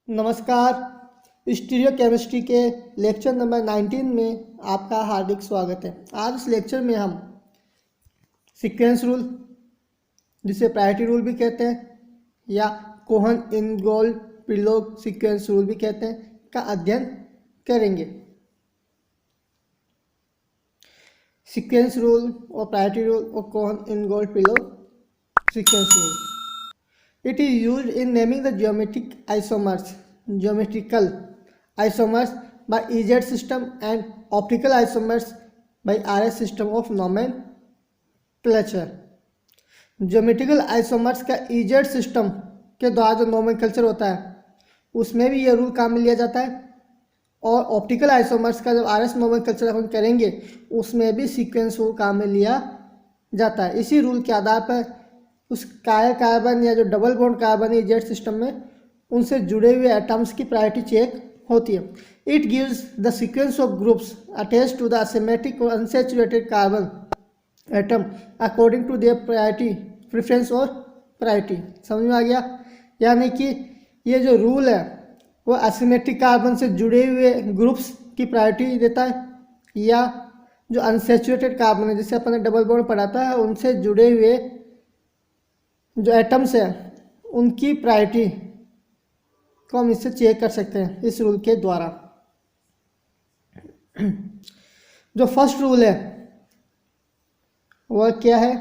नमस्कार। Stereo chemistry के lecture number 19 में आपका हार्दिक स्वागत है। आज इस लेक्चर में हम सीक्वेंस रूल, जिसे प्रायोरिटी रूल भी कहते हैं या Cahn Ingold Prelog sequence rule भी कहते हैं, का अध्ययन करेंगे। सीक्वेंस रूल और प्रायोरिटी रूल और Cahn Ingold Prelog sequence rule, it is used in naming the geometrical isomers by EZ system and optical isomers by RS system of nomenclature। Geometrical isomers का EZ system के द्वारा जो nomenclature होता है उसमें भी ये रूल काम में लिया जाता है, और ऑप्टिकल आइसोमर्स का जब RS नोमेनक्लेचर हम करेंगे उसमें भी सीक्वेंस रूल काम में लिया जाता है। इसी रूल के आधार पर उस कायल कार्बन या जो डबल बॉन्ड कार्बन है जेड सिस्टम में, उनसे जुड़े हुए एटम्स की प्रायोरिटी चेक होती है। It gives the sequence of groups attached to the asymmetric और unsaturated carbon atom according to their priority preference और प्रायोरिटी। समझ में आ गया? यानी कि ये जो रूल है वो असिमेट्रिक कार्बन से जुड़े हुए ग्रुप्स की प्रायोरिटी देता है, या जो अनसैचुरेटेड कार्बन है जिसे अपन ने डबल बॉन्ड पढ़ा था उनसे जुड़े हुए जो एटम्स हैं उनकी प्रायोरिटी को हम इससे चेक कर सकते हैं इस रूल के द्वारा। जो फर्स्ट रूल है वह क्या है?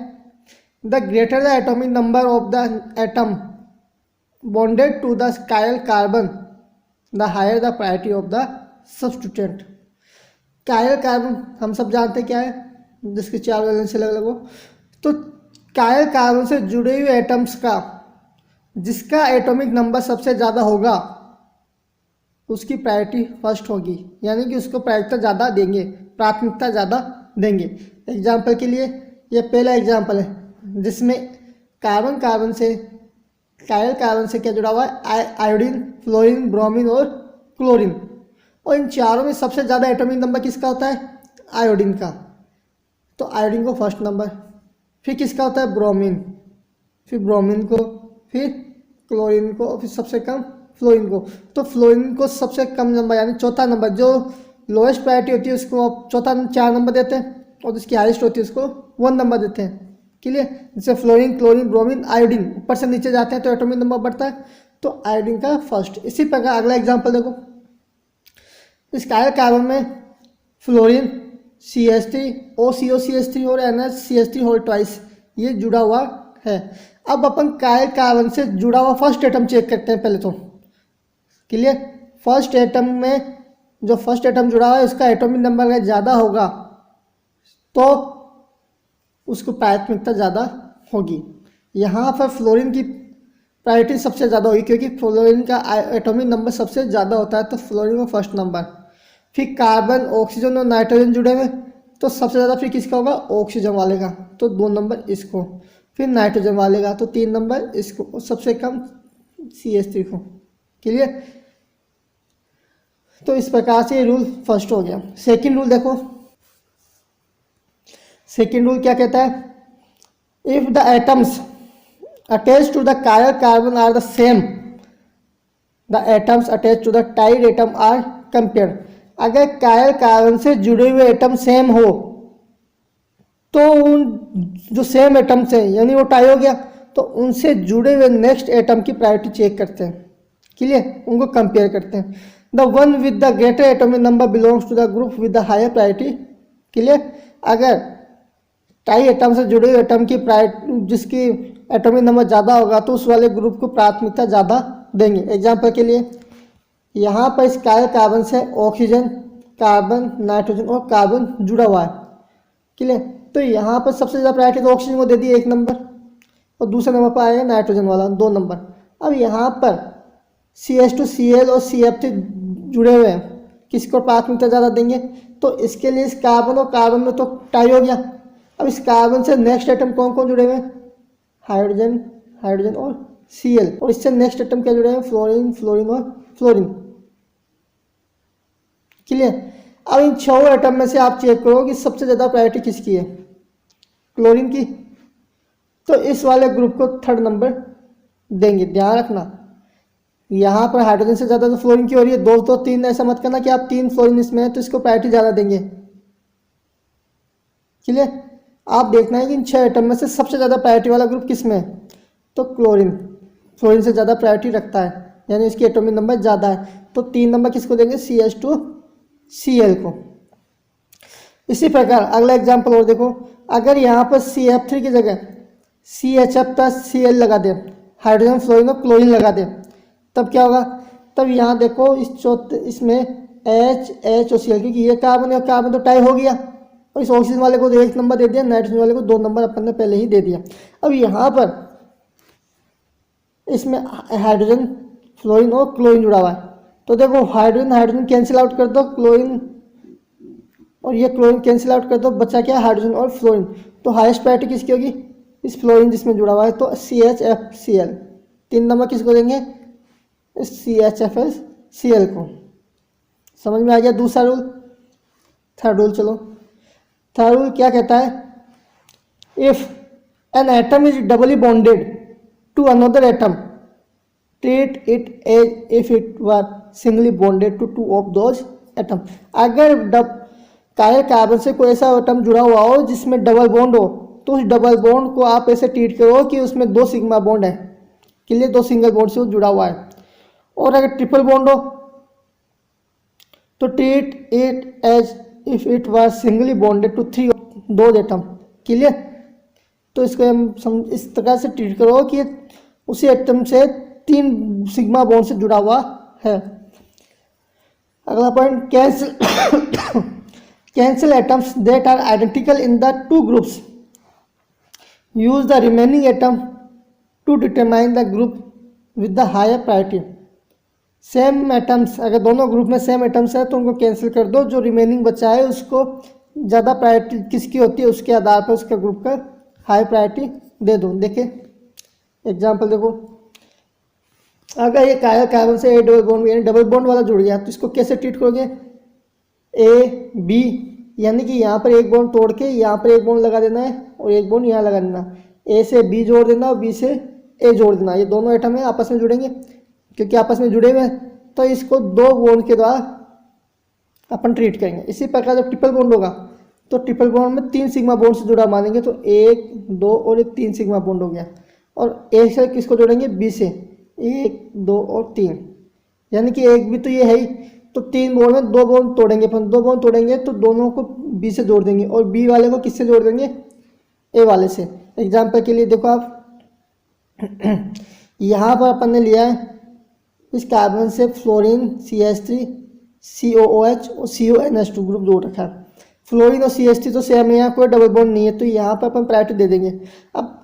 The greater the atomic number of the atom bonded to the chiral carbon the higher the priority of the substituent. Chiral carbon हम सब जानते क्या है, जिसके 4 वैलेंसी अलग अलग हो। तो कायल कार्बन से जुड़े हुए एटम्स का जिसका एटॉमिक नंबर सबसे ज़्यादा होगा उसकी प्रायोरिटी फर्स्ट होगी, यानी कि उसको प्रायोरिकता ज़्यादा देंगे, प्राथमिकता ज़्यादा देंगे। एग्जाम्पल के लिए ये पहला एग्जाम्पल है जिसमें कायल कार्बन से क्या जुड़ा हुआ है? आयोडीन, फ्लोरीन, ब्रोमीन और क्लोरीन। और इन चारों में सबसे ज़्यादा एटॉमिक नंबर किसका होता है? आयोडीन का। तो आयोडीन को फर्स्ट नंबर, फिर किसका होता है? ब्रोमीन, फिर ब्रोमीन को, फिर क्लोरीन को, फिर सबसे कम फ्लोरीन को। तो फ्लोरीन को सबसे कम नंबर यानी चौथा नंबर, जो लोएस्ट प्रायोरिटी होती है उसको आप चौथा 4 नंबर देते हैं, और जिसकी हाईएस्ट होती है उसको 1 नंबर देते हैं। क्लियर? जैसे फ्लोरीन, क्लोरीन, ब्रोमीन, आयोडीन ऊपर से नीचे जाते हैं तो एटॉमिक नंबर बढ़ता है, तो आयोडीन का फर्स्ट। इसी प्रकार अगला एग्जाम्पल देखो, इस कायल कार्बन में फ्लोरीन CH3 OCO-CH3 और NH-CH3 होल ट्वाइस ये जुड़ा हुआ है। अब अपन कायल कार्बन से जुड़ा हुआ फर्स्ट एटम चेक करते हैं पहले तो। क्लियर? फर्स्ट एटम में जो फर्स्ट एटम जुड़ा हुआ है उसका एटॉमिक नंबर अगर ज़्यादा होगा तो उसको प्राथमिकता ज़्यादा होगी। यहाँ पर फ्लोरीन की प्रायोरिटी सबसे ज़्यादा होगी क्योंकि फ्लोरीन का एटॉमिक नंबर सबसे ज़्यादा होता है, तो फ्लोरीन का फर्स्ट नंबर। फिर कार्बन, ऑक्सीजन और नाइट्रोजन जुड़े हुए तो सबसे ज़्यादा फिर किसका होगा? ऑक्सीजन वाले का, तो 2 नंबर इसको। फिर नाइट्रोजन वाले का तो 3 नंबर इसको, और सबसे कम CH3 को। क्लियर? तो इस प्रकार से ये रूल फर्स्ट हो गया। सेकंड रूल देखो, सेकंड रूल क्या कहता है? If the atoms attach to the chiral carbon are the same, the atoms attach to the tied atom are compared. अगर कायल कार्बन से जुड़े हुए एटम सेम हो तो उन जो सेम एटम्स हैं यानी वो टाई हो गया, तो उनसे जुड़े हुए नेक्स्ट एटम की प्रायोरिटी चेक करते हैं। क्लियर? उनको कंपेयर करते हैं। The one with the greater atomic number belongs to the group with the higher priority. Clear? अगर टाई एटम से जुड़े हुए एटम की प्रायोरिटी जिसकी एटॉमिक नंबर ज़्यादा होगा तो उस वाले ग्रुप को प्राथमिकता ज़्यादा देंगे। एग्जाम्पल के लिए यहाँ पर इस कायल कार्बन से ऑक्सीजन, कार्बन, नाइट्रोजन और कार्बन जुड़ा हुआ है। क्लियर? तो यहाँ पर सबसे ज़्यादा प्रायोरिटी तो ऑक्सीजन को दे दी 1 नंबर, और दूसरे नंबर पर आएगा नाइट्रोजन वाला 2 नंबर। अब यहाँ पर CH2Cl और CF3 जुड़े हुए हैं, किसको प्राथमिकता ज़्यादा देंगे? तो इसके लिए इस कार्बन और कार्बन में तो टाई हो गया। अब इस कार्बन से नेक्स्ट एटम कौन कौन जुड़े हुए हैं? हाइड्रोजन, हाइड्रोजन और Cl, और इससे नेक्स्ट एटम क्या जुड़े हैं? फ्लोरीन, फ्लोरीन और फ्लोरीन। क्लियर? अब इन 6 एटम में से आप चेक करो कि सबसे ज़्यादा प्रायोरिटी किसकी है? क्लोरीन की। तो इस वाले ग्रुप को 3rd नंबर देंगे। ध्यान रखना यहाँ पर हाइड्रोजन से ज़्यादा तो फ्लोरीन की हो रही है, 2 तो 3, ऐसा मत करना कि आप 3 फ्लोरीन इसमें है तो इसको प्रायोरिटी ज़्यादा देंगे। क्लियर? आप देखना है कि इन 6 एटम में से सबसे ज़्यादा प्रायोरिटी वाला ग्रुप किस में है, तो क्लोरीन। फ्लोरीन से ज़्यादा प्रायोरिटी रखता है, यानी इसकी एटॉमिक नंबर ज़्यादा है। तो 3 नंबर किसको देंगे, CH2Cl को। इसी प्रकार अगला एग्जाम्पल और देखो, अगर यहाँ पर CF3 की जगह CHF प्लस Cl लगा दें, हाइड्रोजन फ्लोरीन और क्लोरीन लगा दें, तब क्या होगा, तब यहाँ देखो इसमें H और Cl, क्योंकि ये कार्बन और कार्बन तो टाई हो गया, और इस ऑक्सीजन वाले को 1 नंबर दे दिया, नाइट्रोजन वाले को 2 नंबर अपन ने पहले ही दे दिया। अब यहाँ पर इसमें हाइड्रोजन फ्लोरीन और क्लोरीन जुड़ा हुआ है, तो देखो हाइड्रोजन हाइड्रोजन कैंसिल आउट कर दो, क्लोरीन और ये क्लोरीन कैंसिल आउट कर दो, बचा क्या, हाइड्रोजन और फ्लोरीन। तो हाईएस्ट प्रायोरिटी किसकी होगी, इस फ्लोरीन जिसमें जुड़ा हुआ है, तो CHFCl। 3 नंबर किसको देंगे, इस CHFCl को। समझ में आ गया दूसरा रूल। थर्ड रूल चलो, थर्ड रूल क्या कहता है, if an atom is doubly bonded to another atom treat it as if it were singly bonded to 2 of those atom. अगर कायर कार्बन से कोई ऐसा एटम जुड़ा हुआ हो जिसमें डबल बॉन्ड हो, तो उस डबल बॉन्ड को आप ऐसे ट्रीट करो कि उसमें 2 सिग्मा बॉन्ड है, के लिए 2 सिंगल बॉन्ड से वो जुड़ा हुआ है। और अगर ट्रिपल बॉन्ड हो तो treat it as if it was singly bonded to 3 those atom. Clear? तो इसको हम इस तरह से ट्रीट करो कि उसी एटम से 3 सिग्मा बॉन्ड से जुड़ा हुआ है। अगला point, cancel atoms that are identical in the 2 groups, use the remaining atom to determine the group with the higher priority. Same atoms, अगर दोनों ग्रुप में सेम एटम्स है तो उनको कैंसिल कर दो, जो रिमेनिंग बचा है उसको ज़्यादा प्रायोरिटी किसकी होती है उसके आधार पर उसका ग्रुप का हाई प्रायोरिटी दे दो। देखिए एग्जांपल देखो, अगर ये कायर कार्बन से डबल बॉन्ड यानी डबल बॉन्ड वाला जुड़ गया तो इसको कैसे ट्रीट करोगे, AB, यानी कि यहाँ पर एक बॉन्ड तोड़ के यहाँ पर एक बॉन्ड लगा देना है और एक बॉन्ड यहाँ लगा देना, A से B जोड़ देना और B से A जोड़ देना। ये दोनों एटम है आपस में जुड़ेंगे, क्योंकि आपस में जुड़े हुए हैं तो इसको 2 बॉन्ड के द्वारा अपन ट्रीट करेंगे। इसी प्रकार जब ट्रिपल बॉन्ड होगा तो ट्रिपल बॉन्ड में 3 सिग्मा बॉन्ड से जुड़ा मानेंगे, तो 1, 2 और एक 3 सिग्मा बॉन्ड हो गया। और A से किसको जोड़ेंगे, B से, 1, 2 और 3, यानी कि एक भी तो ये है ही, तो 3 बॉन्ड में 2 बॉन्ड तोड़ेंगे अपन, 2 बॉन्ड तोड़ेंगे तो दोनों को B से जोड़ देंगे और B वाले को किससे जोड़ देंगे, A वाले से। एग्जाम्पल के लिए देखो आप यहाँ पर अपन ने लिया है इस कार्बन से फ्लोरीन CH3 COOH और CONH2 ग्रुप जोड़ रखा है। फ्लोरीन और CH3 तो सेम है, यहाँ कोई डबल बॉन्ड नहीं है, तो यहाँ पर अपन प्रायोरिटी दे देंगे। अब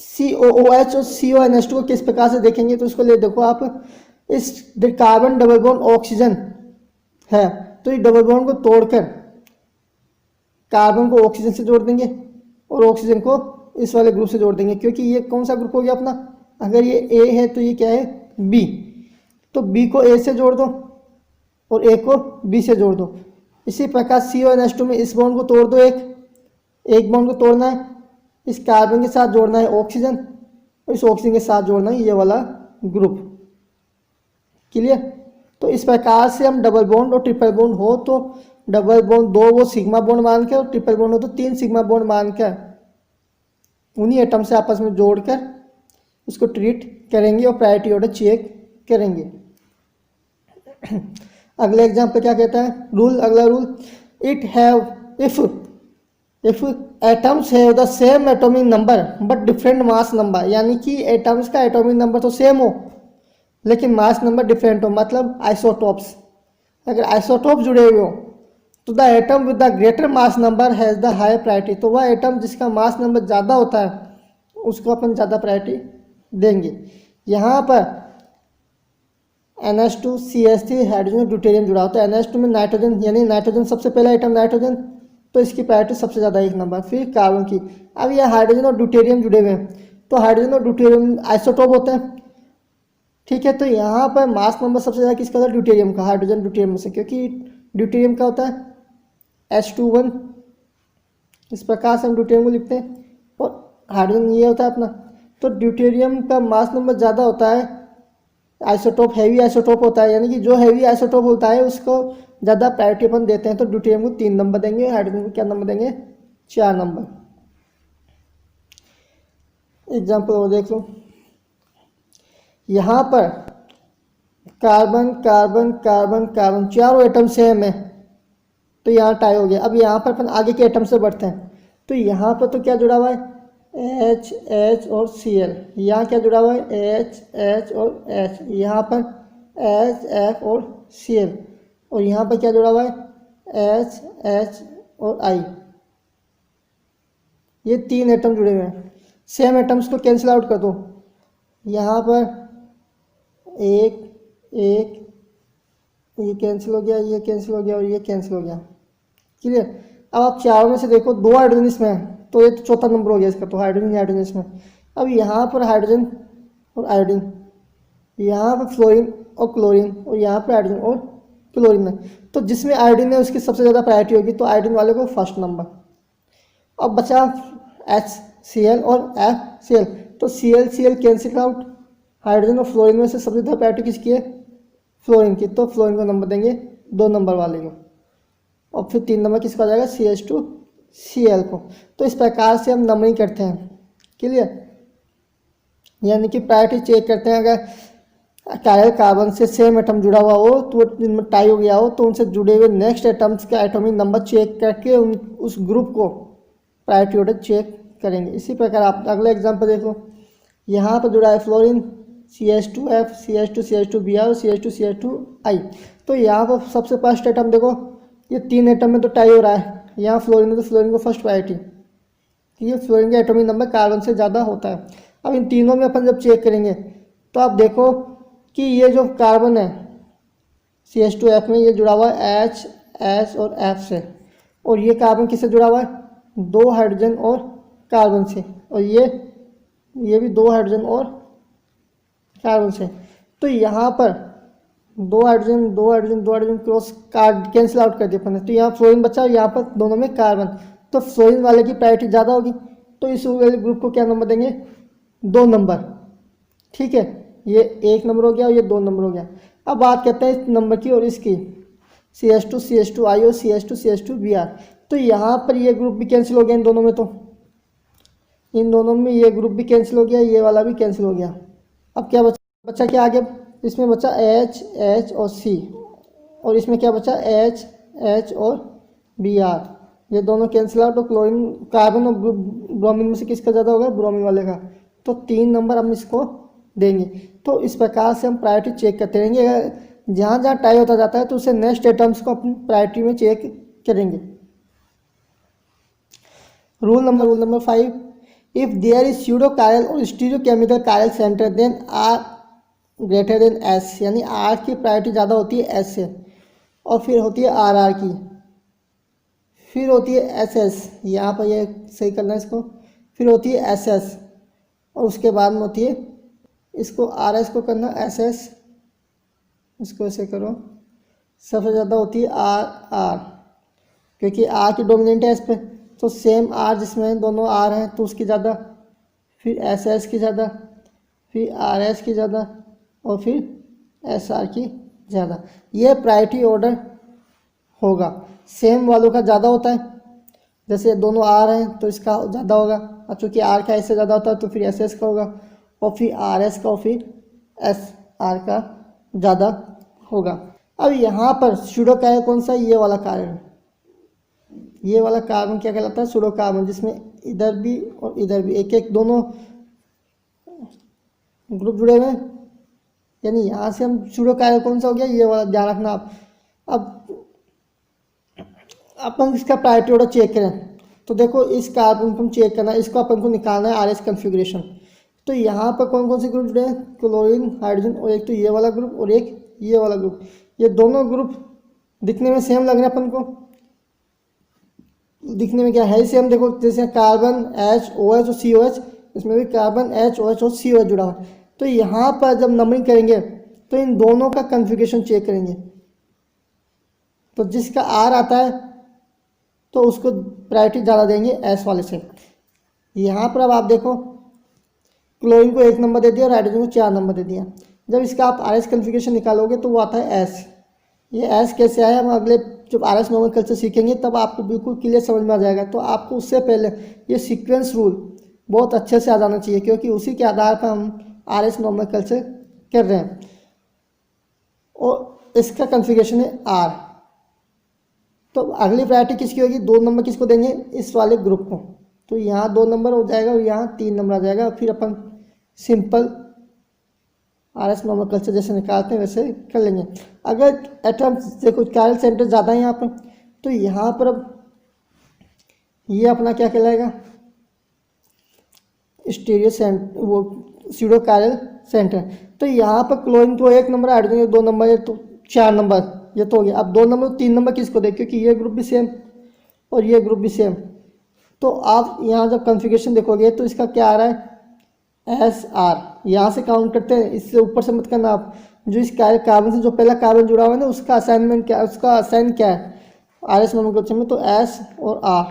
COOH और CONH2 को किस प्रकार से देखेंगे, तो इसको ले देखो आप, इस कार्बन डबल बॉन्ड ऑक्सीजन है तो इस डबल बॉन्ड को तोड़कर कार्बन को ऑक्सीजन से जोड़ देंगे और ऑक्सीजन को इस वाले ग्रुप से जोड़ देंगे, क्योंकि ये कौन सा ग्रुप हो गया अपना, अगर ये A है तो ये क्या है, B, तो B को A से जोड़ दो और A को B से जोड़ दो। इसी प्रकार CONH2 में इस बॉन्ड को तोड़ दो, एक बॉन्ड को तोड़ना है, इस कार्बन के साथ जोड़ना है ऑक्सीजन और इस ऑक्सीजन के साथ जोड़ना है ये वाला ग्रुप। क्लियर? तो इस प्रकार से हम डबल बॉन्ड और ट्रिपल बॉन्ड हो तो डबल बॉन्ड 2 वो सिग्मा बॉन्ड मान के और ट्रिपल बॉन्ड हो तो 3 सिग्मा बॉन्ड मान कर उन्हीं एटम से आपस में जोड़कर उसको ट्रीट करेंगे और प्रायोरिटी ऑर्डर चेक करेंगे। अगला एग्जाम्पल क्या कहता है, रूल, अगला rule, it have if atoms have the same atomic number but different mass number, यानी कि एटम्स का एटॉमिक नंबर तो सेम हो लेकिन मास नंबर डिफरेंट हो, मतलब आइसोटॉप्स। अगर आइसोटॉप जुड़े हुए हो तो the atom with the greater mass number has the higher priority, तो वह एटम जिसका मास नंबर ज़्यादा होता है उसको अपन ज़्यादा प्रायोरिटी देंगे। यहाँ पर NH2 CH3 हाइड्रोजन ड्यूटेरियम जुड़ा होता है, NH2 में नाइट्रोजन, यानी नाइट्रोजन सबसे पहला आइटम नाइट्रोजन, तो इसकी प्रायोरिटी सबसे ज़्यादा 1 नंबर, फिर कार्बन की। अब यह हाइड्रोजन और ड्यूटेरियम जुड़े हुए हैं तो हाइड्रोजन और ड्यूटेरियम आइसोटोप होते हैं, ठीक है। तो यहाँ पर मास नंबर सबसे ज़्यादा किसका होता है, ड्यूटेरियम का, हाइड्रोजन ड्यूटेरियम में से, क्योंकि ड्यूटेरियम का होता है H21, इस प्रकार से हम ड्यूटेरियम को लिखते हैं, और हाइड्रोजन ये होता है अपना। तो ड्यूटेरियम का मास नंबर ज़्यादा होता है आइसोटोप हैवी आइसोटोप होता है, यानी कि जो हैवी आइसोटोप होता है उसको ज़्यादा प्रायोरिटी अपन देते हैं, तो ड्यूटेरियम को 3 नंबर देंगे, हाइड्रोजन को क्या नंबर देंगे, 4 नंबर। एग्जाम्पल और देख लो, यहाँ पर कार्बन कार्बन कार्बन कार्बन चारों एटम सेम है, तो यहाँ टाई हो गया। अब यहाँ पर अपन आगे के एटम से बढ़ते हैं, तो यहाँ पर तो क्या जुड़ा हुआ है, एच एच और सी एल। यहाँ क्या जुड़ा हुआ है, एच एच और एच। यहाँ पर एच एफ और सी एल, और यहाँ पर क्या जुड़ा हुआ है, एच एच और आई। ये 3 एटम जुड़े हुए हैं। सेम एटम्स को कैंसिल आउट कर दो, यहाँ पर एक एक, ये कैंसिल हो गया, ये कैंसिल हो गया और ये कैंसिल हो गया। क्लियर। अब आप चारों में से देखो 2 हाइड्रोजन इसमें है, तो ये तो चौथा नंबर हो गया इसका, तो हाइड्रोजन हाइड्रोजन इसमें। अब यहाँ पर हाइड्रोजन और आयोडीन, यहाँ पर फ्लोरीन और क्लोरीन, और यहाँ पर हाइड्रोजन और क्लोरीन है, तो जिसमें आयोडीन है उसकी सबसे ज़्यादा प्रायोरिटी होगी, तो आयोडीन वाले को फर्स्ट नंबर। अब बचा HCl और FCl, तो Cl कैंसिल आउट, हाइड्रोजन और फ्लोरीन में से सबसे ज़्यादा प्रायोरिटी किसकी है, फ्लोरीन की, तो फ्लोरीन को नंबर देंगे 2 नंबर वाले को, और फिर 3 नंबर किसका आ जाएगा, CH2Cl को। तो इस प्रकार से हम नंबरिंग करते हैं। क्लियर। यानी कि प्रायोरिटी चेक करते हैं, अगर कायल कार्बन से सेम एटम जुड़ा हुआ हो, तो जिनमें टाई हो गया हो, तो उनसे जुड़े हुए नेक्स्ट एटम्स का एटॉमिक नंबर चेक करके उस ग्रुप को प्रायोरिटी ऑर्डर चेक करेंगे। इसी प्रकार आप अगला एग्जाम्पल देखो, यहाँ पर जुड़ा है फ्लोरीन, CH2F, CH2CH2Br और CH2CH2I। तो यहाँ पर सबसे फर्स्ट एटम देखो, ये 3 एटम में तो टाई हो रहा है, यहाँ फ्लोरीन है तो फ्लोरीन को फर्स्ट प्रायोरिटी, ये फ्लोरीन का एटॉमिक नंबर कार्बन से ज़्यादा होता है। अब इन तीनों में अपन जब चेक करेंगे, तो आप देखो कि ये जो कार्बन है CH2F में, ये जुड़ा हुआ है H, H और F से, और ये कार्बन किससे जुड़ा हुआ है, 2 हाइड्रोजन और कार्बन से, और ये भी 2 हाइड्रोजन और कार्बन से। तो यहाँ पर 2 hydrogen 2 hydrogen 2 hydrogen cross card cancel out कर दिया अपन ने, तो यहाँ फ्लोरीन बचा, यहाँ पर दोनों में कार्बन, तो फ्लोरीन वाले की प्रायोरिटी ज़्यादा होगी, तो इस वाले ग्रुप को क्या नंबर देंगे, 2 नंबर। ठीक है, ये 1 नंबर हो गया और ये 2 नंबर हो गया। अब बात करते हैं इस नंबर की और इसकी, CH2CH2I और CH2CH2Br। तो यहाँ पर ये ग्रुप भी कैंसिल हो गया इन दोनों में, तो इन दोनों में ये ग्रुप भी कैंसिल हो गया, ये वाला भी कैंसिल हो गया। अब क्या बचा क्या आगे, इसमें बचा H, H और C, और इसमें क्या बचा H, H और Br, ये दोनों कैंसिल आउट। और क्लोरीन कार्बन और ब्रोमीन में से किसका ज़्यादा होगा, ब्रोमीन वाले का, तो 3 नंबर हम इसको देंगे। तो इस प्रकार से हम प्रायोरिटी चेक करते रहेंगे, अगर जहाँ जहाँ टाई होता जाता है तो उसे नेक्स्ट एटम्स को अपनी प्रायोरिटी में चेक करेंगे। Rule number 5, if there is pseudo chiral और stereochemical chiral centre then R greater than S, यानी आर की प्रायोरिटी ज़्यादा होती है एस से, और फिर होती है आर की, फिर होती है एस एस, यहाँ पर ये सही करना है इसको, फिर होती है एस एस, और उसके बाद में होती है इसको आर एस को करना एस एस, इसको ऐसे करो, सबसे ज़्यादा होती है आर, क्योंकि आर की डोमिनेंट है इस पर, तो सेम आर जिसमें दोनों आर हैं तो उसकी ज़्यादा, फिर एस एस की ज़्यादा, फिर आर एस की ज़्यादा, और फिर एस आर की ज़्यादा। ये प्रायोरिटी ऑर्डर होगा। सेम वालों का ज़्यादा होता है, जैसे दोनों आर हैं तो इसका ज़्यादा होगा, और चूँकि आर का इससे ज़्यादा होता है तो फिर एस एस का होगा, और फिर आर एस का, और फिर एस आर का ज़्यादा होगा। अब यहाँ पर स्यूडो कार्बन कौन सा, ये वाला कार्बन, ये वाला कार्बन क्या कहलाता है, स्यूडो कार्बन, जिसमें इधर भी और इधर भी एक एक दोनों ग्रुप जुड़े हुए हैं, यानी यहाँ से हम स्यूडो कार्बन कौन सा हो गया, ये वाला, ध्यान रखना आप। अब अपन इसका प्रायोरिटी ऑर्डर चेक करें, तो देखो इस कार्बन को हम चेक करना है, इसको अपन को निकालना है आर एस कन्फिग्रेशन। तो यहाँ पर कौन कौन से ग्रुप जुड़े हैं, क्लोरीन, हाइड्रोजन, और एक तो ये वाला ग्रुप और एक ये वाला ग्रुप। ये दोनों ग्रुप दिखने में सेम लग रहे हैं अपन को, दिखने में क्या है सेम, देखो जैसे कार्बन HOH और COH, इसमें भी कार्बन HOH और COH जुड़ा हुआ है। तो यहाँ पर जब नंबरिंग करेंगे तो इन दोनों का कन्फिग्रेशन चेक करेंगे, तो जिसका R आता है तो उसको प्रायोरिटी ज़्यादा देंगे एस वाले से। यहाँ पर अब आप देखो क्लोरीन को 1 नंबर दे दिया और हाइड्रोजन को 4 नंबर दे दिया। जब इसका आप RS कॉन्फ़िगरेशन निकालोगे तो वो आता है S। ये S कैसे आया, हम अगले जब RS नोमेनक्लेचर सीखेंगे तब आपको बिल्कुल क्लियर समझ में आ जाएगा। तो आपको उससे पहले ये सीक्वेंस रूल बहुत अच्छे से आ जाना चाहिए, क्योंकि उसी के आधार पर हम RS नोमेनक्लेचर कर रहे हैं। और इसका कॉन्फ़िगरेशन है R। तो अगली प्रायोरिटी किसकी होगी, 2 नंबर किसको देंगे, इस वाले ग्रुप को। तो यहाँ 2 नंबर हो जाएगा और यहाँ 3 नंबर आ जाएगा। फिर अपन सिंपल RS नोमेनक्लेचर जैसे निकालते हैं वैसे कर लेंगे। अगर एटम्स देखो कायरल सेंटर ज़्यादा है यहाँ पर, तो यहाँ पर अब ये अपना क्या कहलाएगा, स्टीरियो सेंटर, वो स्यूडो कायरल सेंटर। तो यहाँ पर क्लोरीन को 1 नंबर, हाइड्रोजन 2 नंबर है तो 4 नंबर, ये तो हो गया। अब 2 नंबर 3 नंबर किसको दे, क्योंकि ये ग्रुप भी सेम और ये ग्रुप भी सेम। तो आप यहाँ जब कॉन्फ़िगरेशन देखोगे तो इसका क्या आ रहा है, SR। यहाँ से काउंट करते हैं, इससे ऊपर से मत करना आप। जो इस कार्बन से जो पहला कार्बन जुड़ा हुआ है ना, उसका असाइनमेंट क्या, उसका असाइन क्या है RS नोमेनक्लेचर में, तो S और R।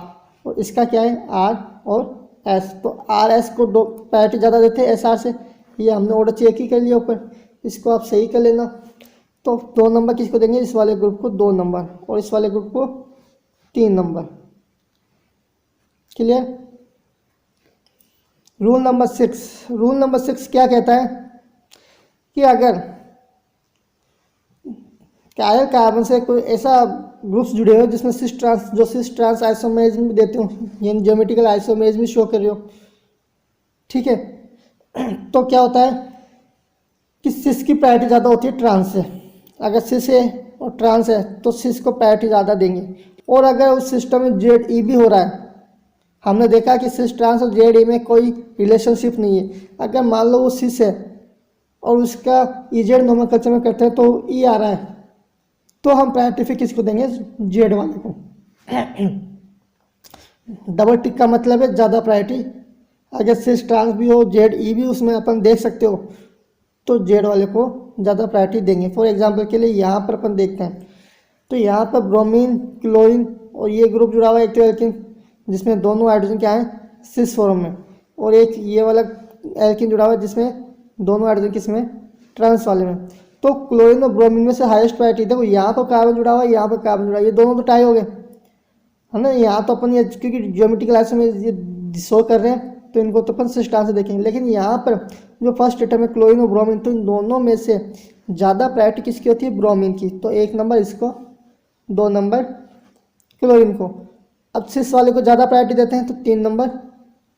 और इसका क्या है R और S। तो RS को प्रायोरिटी ज़्यादा देते हैं SR से। ये हमने ऑर्डर चेक ही कर लिया ऊपर, इसको आप सही कर लेना। तो 2 नंबर किसको देंगे, इस वाले ग्रुप को 2 नंबर और इस वाले ग्रुप को 3 नंबर। क्लियर। रूल नंबर 6 क्या कहता है कि अगर कायरल कार्बन से कोई ऐसा ग्रुप्स जुड़े हो जिसमें सिस ट्रांस आइसोमेरिज्म भी देते हो, यानी ज्योमेट्रिकल आइसोमेरिज्म भी शो कर रहे हो, ठीक है, तो क्या होता है कि सिस की प्रायोरिटी ज़्यादा होती है ट्रांस से। अगर सिस है और ट्रांस है तो सिस को प्रायोरिटी ज़्यादा देंगे। और अगर उस सिस्टम में ZE भी हो रहा है, हमने देखा कि सिस ट्रांस और ZE में कोई रिलेशनशिप नहीं है। अगर मान लो वो सिस है और उसका EZ नोमेनक्लेचर में करते हैं तो E आ रहा है, तो हम प्रायोरिटी फिर किसको देंगे, Z वाले को। डबल टिक का मतलब है ज़्यादा प्रायोरिटी। अगर सिस ट्रांस भी हो, ZE भी उसमें अपन देख सकते हो, तो Z वाले को ज़्यादा प्रायोरिटी देंगे। फॉर एग्जांपल के लिए यहाँ पर अपन देखते हैं, तो यहाँ पर ब्रोमीन, क्लोरीन और ये ग्रुप जुड़ा हुआ है एक एल्किन, जिसमें दोनों हाइड्रोजन क्या है सिस फॉर्म में, और एक ये वाला एल्किन जुड़ा हुआ है जिसमें दोनों हाइड्रोजन किसमें, ट्रांस वाले में। तो क्लोरीन और ब्रोमीन में से हाईएस्ट प्रायोरिटी, देखो यहाँ पर कार्बन जुड़ा हुआ है, यहाँ पर कार्बन जुड़ा है, ये दोनों तो टाई हो गए, है ना। यहाँ तो अपन ये क्योंकि ज्योमेट्रिकल आइसोमेरिज्म ये शो कर रहे हैं तो इनको तो अपन सिस ट्रांस से देखेंगे। लेकिन यहाँ पर जो फर्स्ट एटम है क्लोरीन और ब्रोमीन, तो इन दोनों में से ज़्यादा प्रायोरिटी किसकी होती है, ब्रोमीन की। तो 1 नंबर इसको, 2 नंबर क्लोरीन को। अब सिस वाले को ज़्यादा प्रायोरिटी देते हैं तो 3 नंबर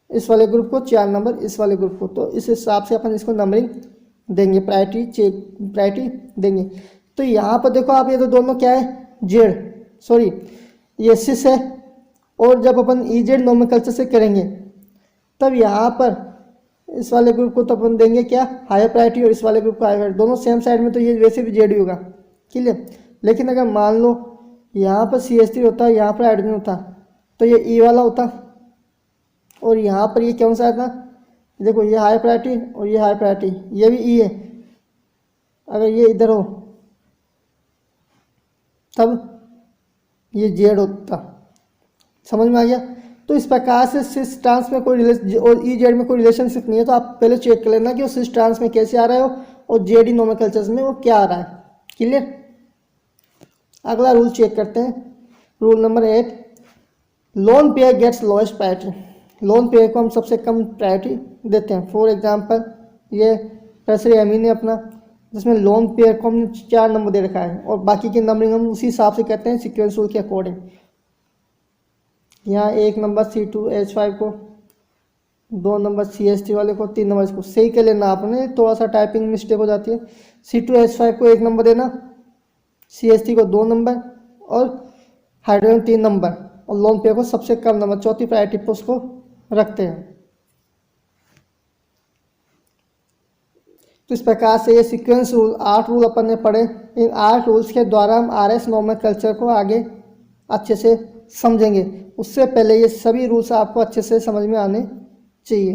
इस वाले ग्रुप को, 4 नंबर इस वाले ग्रुप को। तो इस हिसाब से अपन इसको नंबरिंग देंगे, प्रायोरिटी देंगे। तो यहाँ पर देखो आप, ये तो दोनों क्या है, ये सिस है। और जब अपन EZ नोमेनक्लेचर से करेंगे तब यहाँ पर इस वाले ग्रुप को तो अपन देंगे क्या, हायर प्रायोरिटी, और इस वाले ग्रुप को हायर प्रायोरिटी। दोनों सेम साइड में तो ये वैसे भी ZE होगा, क्लियर। लेकिन अगर मान लो यहाँ पर CH3 होता, यहाँ पर हाइड्रोजन होता, तो ये E वाला होता, और यहाँ पर ये कौन सा था, देखो ये हाई प्रायोरिटी और ये हाई प्रायोरिटी, ये भी E है। अगर ये इधर हो तब ये Z होता, समझ में आ गया। तो इस प्रकार से सिस ट्रांस में कोई और EZ में कोई रिलेशनशिप नहीं है, तो आप पहले चेक कर लेना कि वो सिस ट्रांस में कैसे आ रहा है और ZE नोमेनक्लेचर में वो क्या आ रहा है, क्लियर। अगला रूल चेक करते हैं, rule number 8, lone pair gets lowest priority. Lone pair को हम सबसे कम प्रायोरिटी देते हैं। फॉर एग्जांपल ये टर्सरी एमीन है अपना, जिसमें लोन पेयर को हमने 4 नंबर दे रखा है, और बाकी की नंबरिंग हम उसी हिसाब से करते हैं सीक्वेंस रूल के अकॉर्डिंग। यहाँ 1 नंबर C2H5 को, 2 नंबर CH3 वाले को, 3 नंबर इसको। सही कर लेना आपने, थोड़ा सा टाइपिंग मिस्टेक हो जाती है। C2H5 को 1 नंबर देना, CH3 को 2 नंबर और हाइड्रोजन 3 नंबर, और लोन पेयर को सबसे कम नंबर, चौथी प्रायोरिटी पर उसको रखते हैं। तो इस प्रकार से ये सीक्वेंस रूल 8 रूल अपन ने पढ़े। इन 8 रूल्स के द्वारा हम RS नोमेनक्लेचर को आगे अच्छे से समझेंगे। उससे पहले ये सभी रूल्स आपको अच्छे से समझ में आने चाहिए।